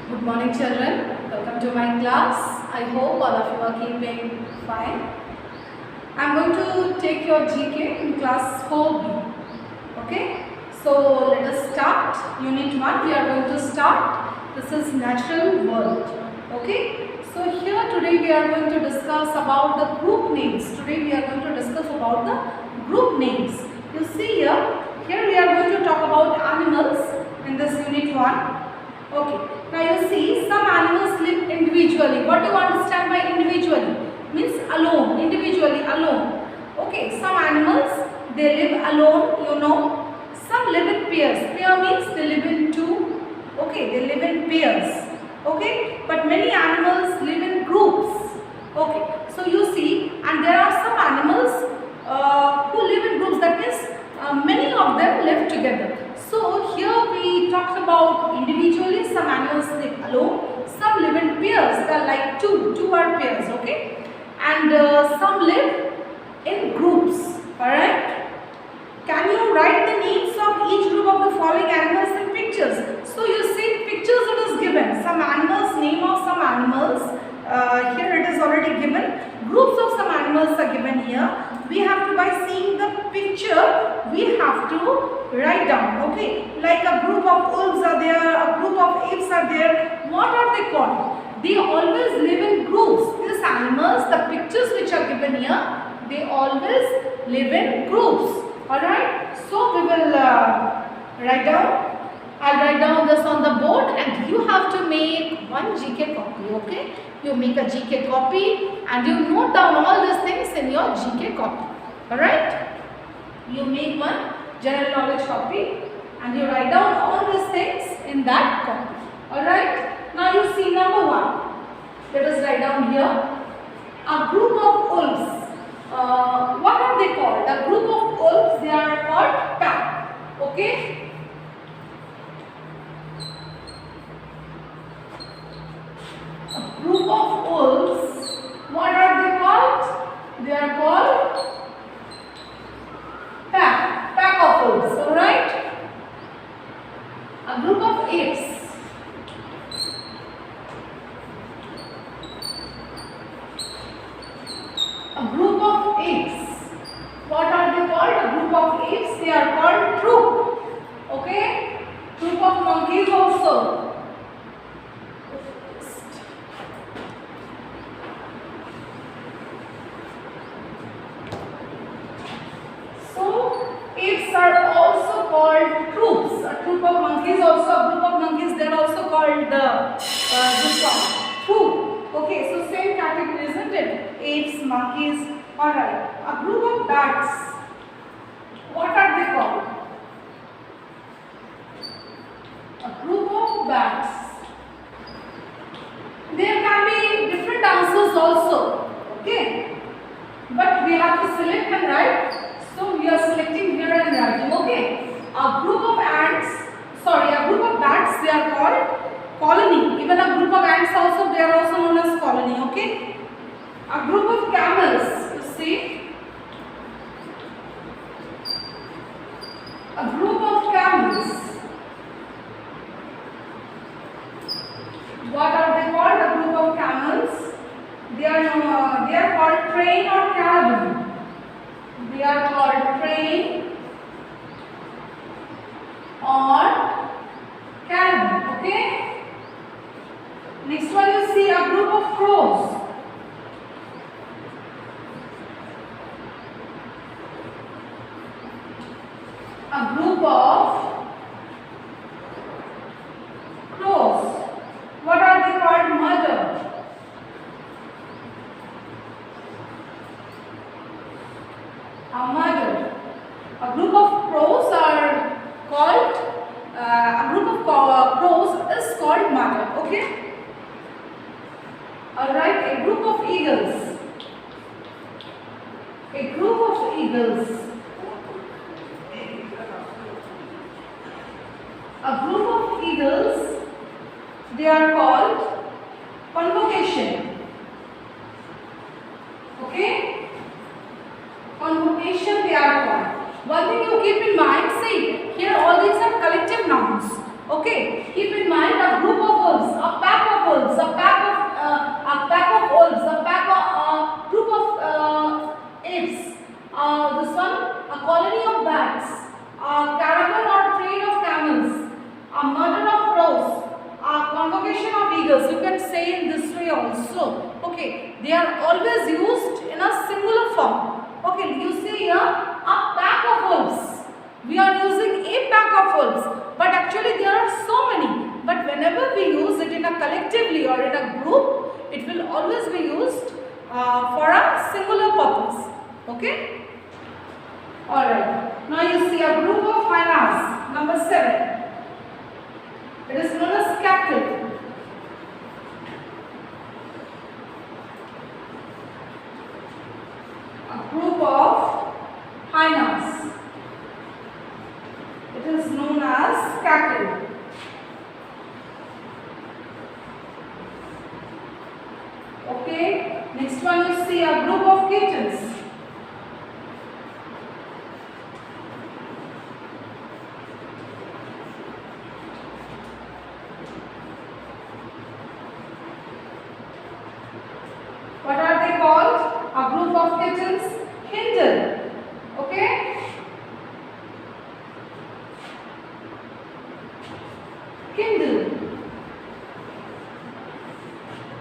Good morning, children. Welcome to my class. I hope all of you are keeping fine. I am going to take your GK in class 4B. Okay? So let us start. Unit 1 we are going to start. This is natural world. Okay? So here today we are going to discuss about the group names. Today we are going to discuss about the group names. You see here we are going to talk about animals in this unit 1. Okay. Now you see some animals live individually. What do you understand by individually? Means alone, individually, alone. Okay, some animals they live alone, you know. Some live in pairs. Pair means they live in two. Okay, they live in pairs. Okay, but many animals live in groups. Okay, so you see, and there are some animals who live in groups. That means many of them live together. So here we talked about individually, some animals live alone, some live in pairs, they are like two are pairs, okay, and some live in groups, alright. Can you write the names of each group of the following animals in pictures? So you see pictures it is given, some animals, name of some animals, here it is already given, groups of some animals are given here. We have to, by seeing the picture, we have to write down, okay, like a group of wolves are there, a group of apes are there. What are they called? They always live in groups. These animals, the pictures which are given here, they always live in groups. Alright, so we will write down. I'll write down this on the board and you have to make one GK copy, okay? You make a GK copy and you note down all these things in your GK copy. Alright? You make one general knowledge copy and you write down all these things in that copy. Alright? Now you see number 1. Let us write down here. A group of wolves. What are they called? A group of wolves, they are called pack. Okay? A group of wolves, what are they called? They are called pack. Pack of wolves, alright? A group of apes. A group of apes. What are they called? A group of apes, they are called troop. Okay? Troop of monkeys also. So, apes are also called troops. A troop of monkeys also, a group of monkeys, they are also called this one, troop. Okay, so same category, isn't it? Apes, monkeys. Alright. A group of bats. What are they called? A group of bats. There can be different answers also. Okay. But we have to select and write. So we are selecting here and writing. Okay. A group of ants. Sorry, a group of bats. They are called colony. Even a group of ants also, they are also known as colony. Okay. A group of camels. You see. A group of camels. What are they called? A group of camels. They are called train or caravan. They are called train or caravan. Okay. Next one you see a group of crows. A group of crows. What are they called? Mother. A mother. A group of crows are called, a group of crows is called mother. Okay? Alright, a group of eagles. A group of eagles. A group of eagles, they are called convocation. Okay? Convocation they are called. One thing you keep in mind, see, here all these are collective nouns. Okay? Keep in mind a group of wolves, a eagles. You can say in this way also. Okay, they are always used in a singular form. Okay, you see here a pack of wolves. We are using a pack of wolves, but actually there are so many. But whenever we use it in a collectively or in a group, it will always be used for a singular purpose. Okay. Alright. Now you see a group of hyenas. Number 7. It is known as cackle. A group of hyenas. It is known as cackle. Okay. Next one you see a group of kittens. What are they called? A group of kittens. Hindle. Okay. Kindle.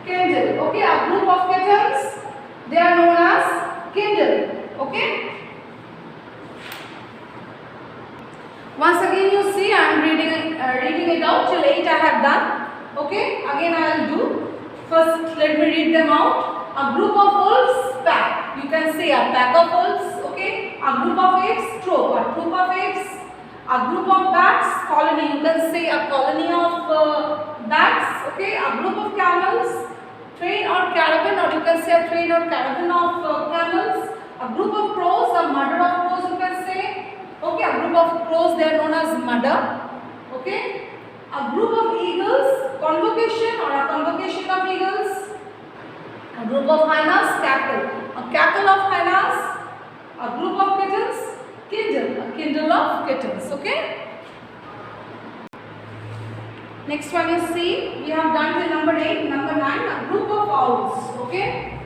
Kindle. Okay, a group of kittens. They are known as kindle. Okay. Once again you see I am reading it out till 8 I have done. Okay. Again I will do. First let me read them out. A group of wolves, pack. You can say a pack of wolves. Okay. A group of apes, troop. A troop of apes. A group of bats, colony. You can say a colony of bats. Okay. A group of camels, train or caravan, or you can say a train or caravan of camels. A group of crows, a murder of crows. You can say. Okay. A group of crows, they are known as murder. Okay. A group of eagles, convocation or a convocation of eagles. A group of hyenas, cackle. A cackle of hyenas. A group of kittens, kindle. A kindle of kittens. Okay. Next one you see, we have done till number 8. Number 9, a group of owls. Okay.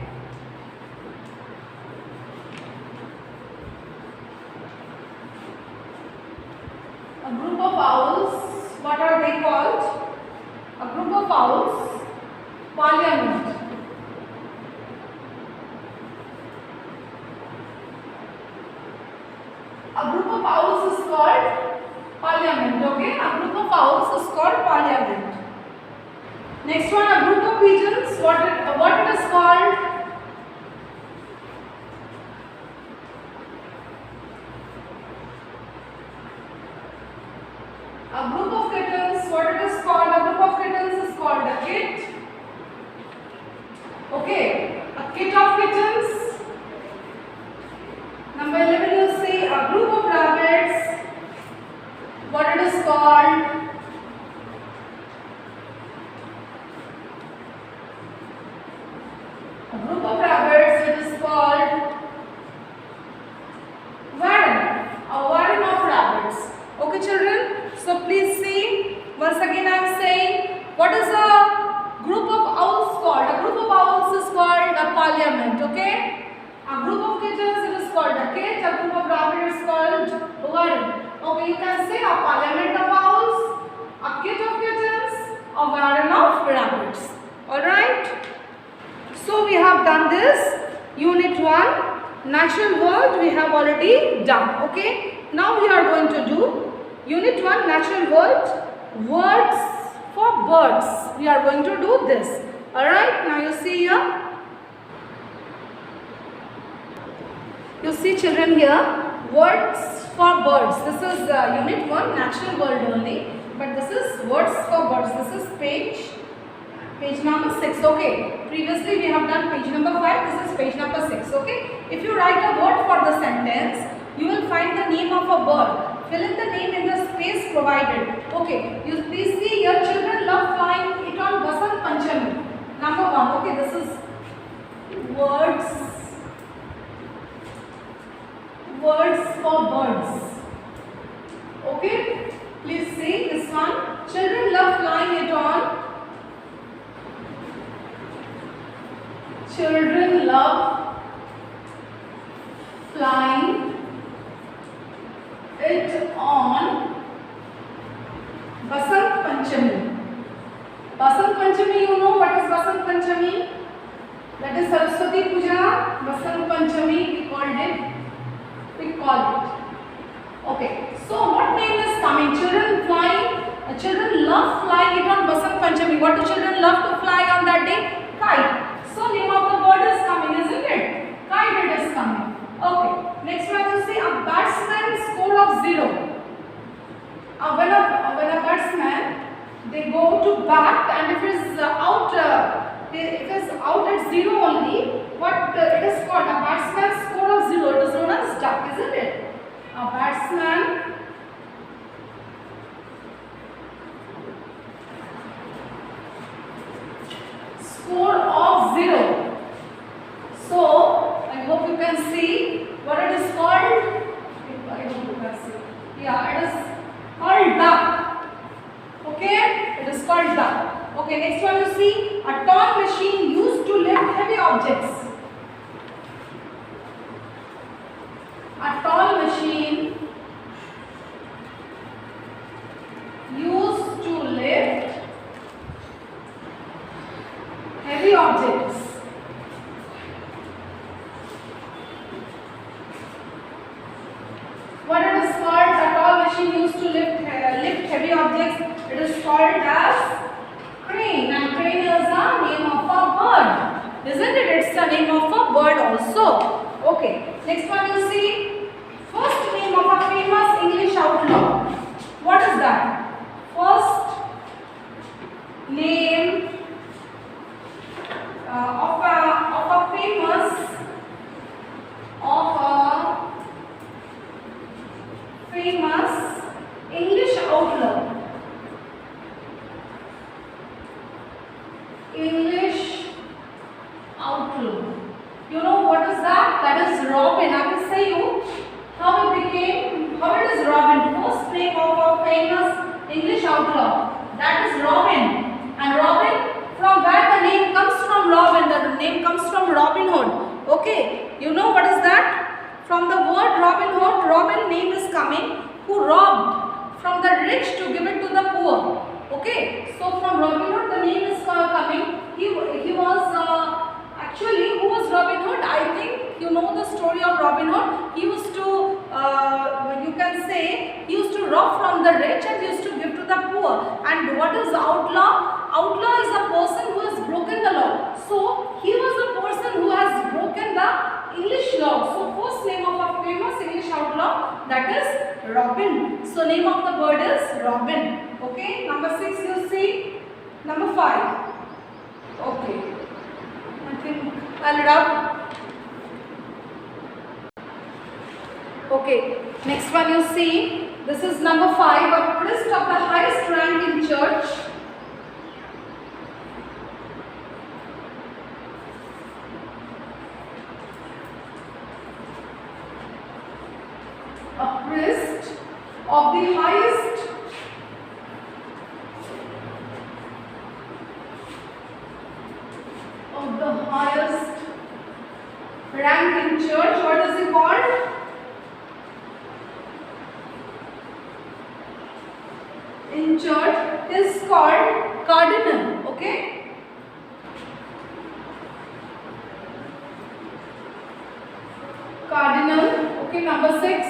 A group of owls. What are they called? A group of owls. Parliament. A group of owls is called parliament. Okay, a group of owls is called parliament. Next one, a group of pigeons. What it is called? A group of kittens. What it is called? A group of kittens is called a kit. Okay, a kit of kittens. Number 11 you see a group of rabbits. What it is called? A group of rabbits, it is called warren. A warren of rabbits. Okay children, so please see, once again I am saying, what is a group of owls called? A group of owls is called a parliament. Okay. A group of kittens, it is called a kit. A group of rabbits is called a warren. Okay, you can say a parliament of owls, a kit of kittens, a warren of rabbits. Alright. So we have done this. Unit 1, natural world, we have already done. Okay. Now we are going to do Unit 1, natural world, words for birds. We are going to do this. Alright. Now you see here. You see children here, words for birds. This is Unit 1, natural world only. But this is words for birds. This is page number 6. Okay. Previously we have done page number 5. This is page number 6. Okay. If you write a word for the sentence, you will find the name of a bird. Fill in the name in the space provided. Okay. You please see your children love flying it on Basant Panchami. Number 1. Okay. This is words for birds. Okay, please see this one. Children love flying it on. Children love flying it on Basant Panchami. Panchami, you know what is Basant Panchami? That is Saraswati Puja. Basant Panchami, we called it. We call it. Okay. So what name is coming? Children flying. Children love flying it on Basant Panchami. What do children love to fly on that day? Kite. So name of the bird is coming, isn't it? Kite it is coming. Okay. Next one you see a batsman score of 0. When a batsman they go to bat and if it is out at 0 only, what it is called a batsman score of 0. It is known as duck, isn't it? A batsman score of 0. So I hope you can see what it is called. I hope you can see. Yeah, it is called duck. Okay, it is called duck. Okay, next one you see a tall machine used to lift heavy objects. A tall machine used to lift heavy objects. What it is called? A tall machine used to lift heavy objects. It is called as crane, and crane is the name of a bird, isn't it? It's the name of a bird also. Okay. Next one you see first name of a famous English outlaw. What is that? First name of a famous English outlaw. English outlaw. You know what is that? That is Robin. I will say you how it is Robin. First name of a famous English outlaw. That is Robin. And Robin, from where the name comes from? Robin. The name comes from Robin Hood. Okay. You know what is that? From the word Robin Hood, Robin name is coming, who robbed from the rich to give it to the poor. Okay. So from Robin Hood the name is coming. He was actually, who was Robin Hood? I think you know the story of Robin Hood. He used to, you can say, he used to rob from the rich and used to give to the poor. And what is outlaw? Outlaw is a person who has broken the law. So he was a person who has broken the English law. So first name of a famous English outlaw, that is Robin. So name of the bird is Robin. Okay. Number 6 you see. Number 5. Okay. I think I'll rub. Okay, next one you see, this is number 5, a priest of the highest rank in church. A priest of the highest rank in church. What is it called? In church is called cardinal. Okay. Cardinal. Okay. Number 6.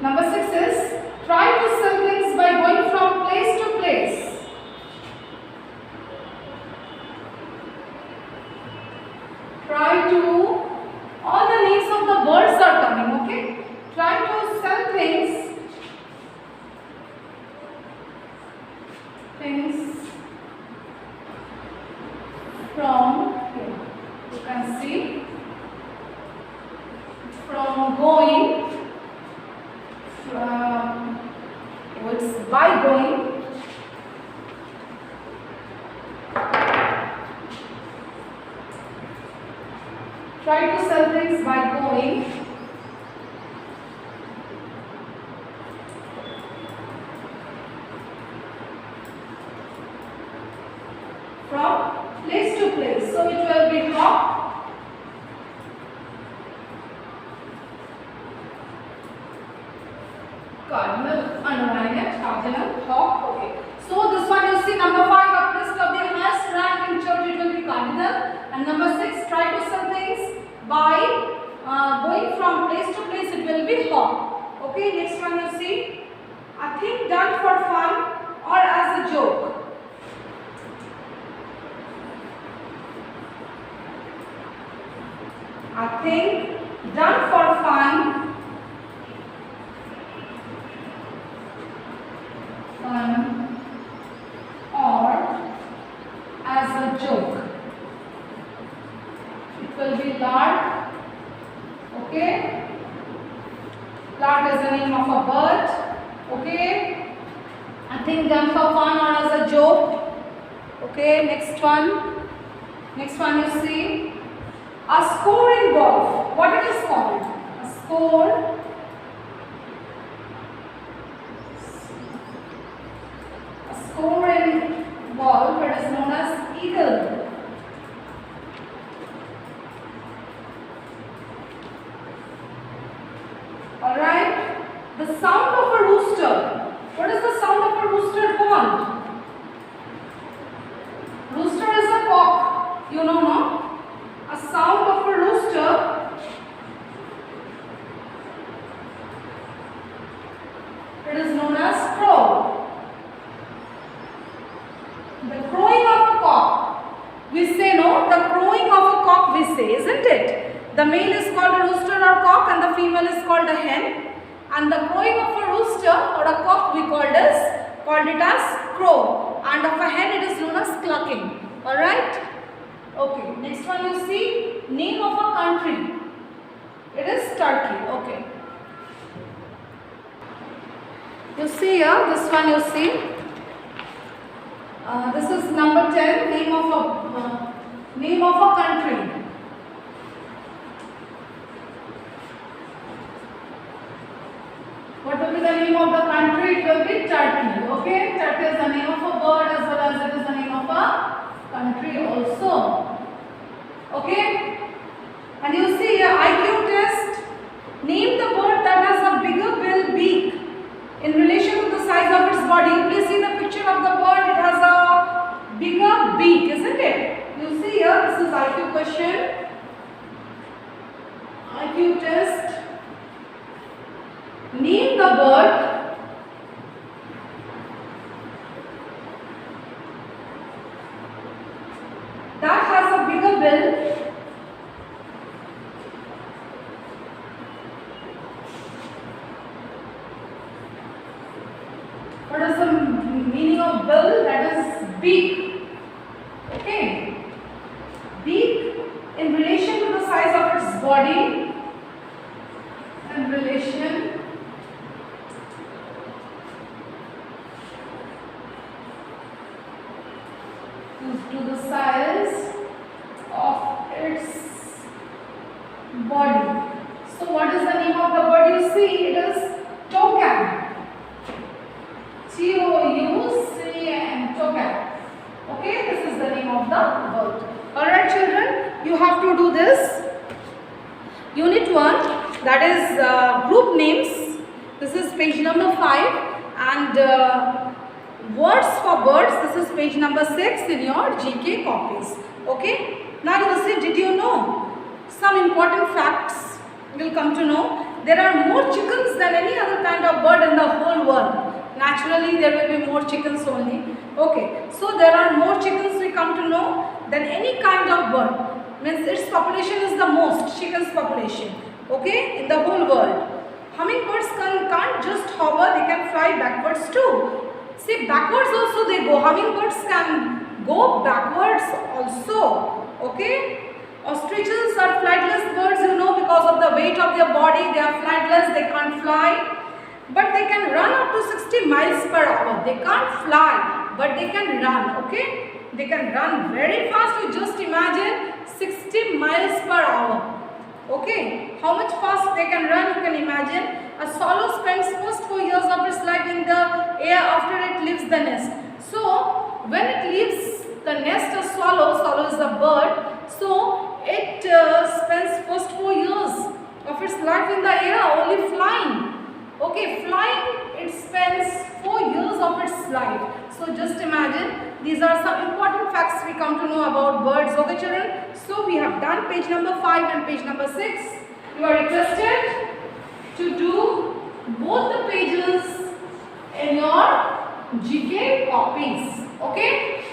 Number 6 is try to sell things by going from place to place. Try to, all the names of the birds are coming, okay? Try to sell things from, here, you can see, from going, it's by going, try to sell things by going from place to place. So it will be hop, cardinal, underline it, cardinal, hop. Okay. So this one you see number 5, a priest of the high be hop. Okay, next one you see. A thing done for fun or as a joke. A thing done for fun or as a joke. It will be lark. Okay. Lark is the name of a bird. Okay. A thing done for fun or as a joke. Okay. Next one. Next one you see. A score in golf. What it is called? A score. A score in golf. It is known as eagle. Alright. The sound of a rooster. What is the sound of a rooster called? Rooster is a cock. You know, no? A sound of a rooster, it is known as crow. The crowing of a cock, we say no, the crowing of a cock we say, isn't it? The male is called a rooster or cock and the female is called a hen, and the crowing of a rooster or a cock we called it as crow, and of a hen it is known as clucking. Alright? Okay, next one you see, name of a country. It is Turkey. Okay. You see here, this one you see. This is number 10, name of a country. What will be the name of the country? It will be Turkey. Okay, Turkey is the name of a bird as well as it is the name of a country also. Okay, and you see here IQ test. Name the bird that has a bigger bill beak in relation to the size of its body. Please see the picture of the bird. It has a bigger beak, isn't it? You see here, this is IQ question. IQ test. Name the bird that has a bigger bill what is the meaning of bill? That is beak. Okay, beak in relation to the size of its body, in relation to the size of its body. So what is the name of the bird? You see, it is toucan. Toucan. Toucan. Okay, this is the name of the bird. Alright children, you have to do this. Unit 1, that is group names. This is page number 5, and words for birds, this is page number 6 in your GK copies. Okay, now you will see, did you know some important facts? You will come to know there are more chickens than any other kind of bird in the whole world. Naturally there will be more chickens only. Okay, so there are more chickens we come to know than any kind of bird. Means its population is the most, chickens population. Okay, in the whole world. Hummingbirds can't just hover, they can fly backwards too. See, backwards also they go. Hummingbirds can go backwards also. Okay. Ostriches are flightless birds, you know, because of the weight of their body. They are flightless, they can't fly. But they can run up to 60 miles per hour. They can't fly, but they can run. Okay. They can run very fast. You just imagine 60 miles per hour. Okay. How much fast they can run, you can imagine. A swallow spends first 4 years of its life in the air after it leaves the nest. So, when it leaves the nest, a swallow is a bird, so it spends first 4 years of its life in the air only flying. Okay, flying, it spends 4 years of its life. So, just imagine, these are some important facts we come to know about birds. Okay, children? So, we have done page number 5 and page number 6. You are interested? to do both the pages in your GK copies. Okay?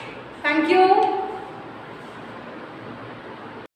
Thank you.